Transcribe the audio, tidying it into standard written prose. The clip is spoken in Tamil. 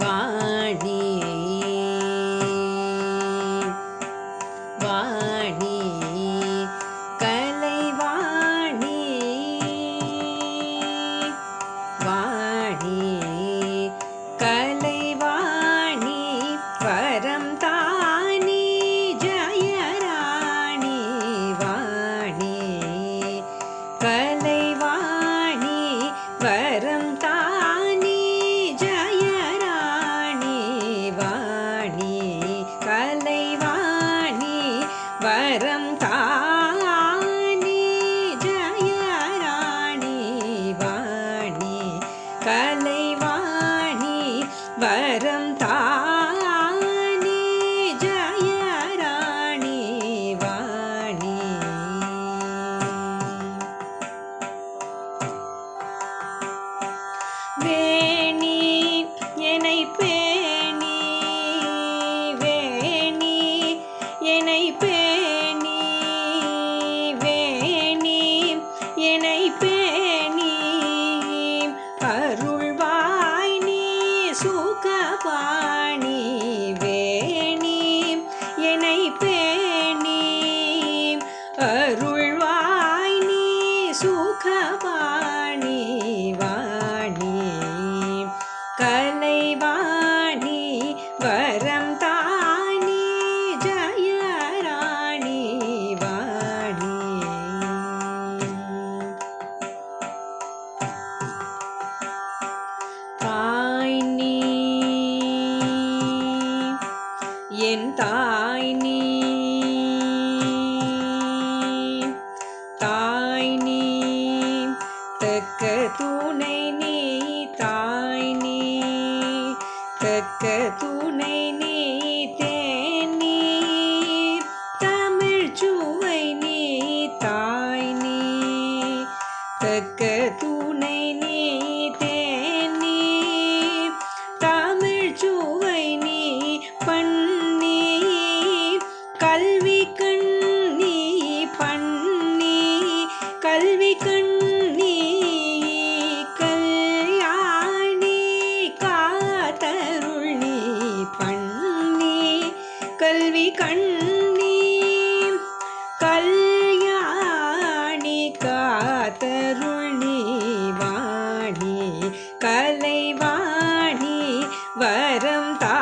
வாணி வாணி கலைவாணி வாணி கலைவாணி வரம் தானி ஜயராணி வாணி கலைவாணி வரம் தானி ஜயராணி வாணி கலைவாணி வரம் தானி ஜயராணி வாணி கலைவாணி வரம் தானி ஜயராணி வாணி வேணி என்னை பேணி வேணி என்னை பேணி வேணி என்னை பேணி அருள்வாய் நீ சுகபாணி வேணி என்னை பேணி அருள்வாய் நீ சுகபாணி வாணி கலைவாணி வரம் தானி ஜயராணி வாணி தாய் நீ என் தாய் நீ தாய் நீ தக்க துணை நீ தாய் நீ தக்க துணை நீ தேனி தமிழ் சுவை நீ தாய் நீ தக்க துணை நீ தேனி தமிழ் சுவை நீ பண்ணி கல்வி கண்ணி பண்ணி கல்வி கண்ணி கல்யாணி காத்தருள் நீ பண்ணி கல்வி கண்ணி கல்யாணி காத்தருள் நீ வாணி கலைவாணி வரம் தா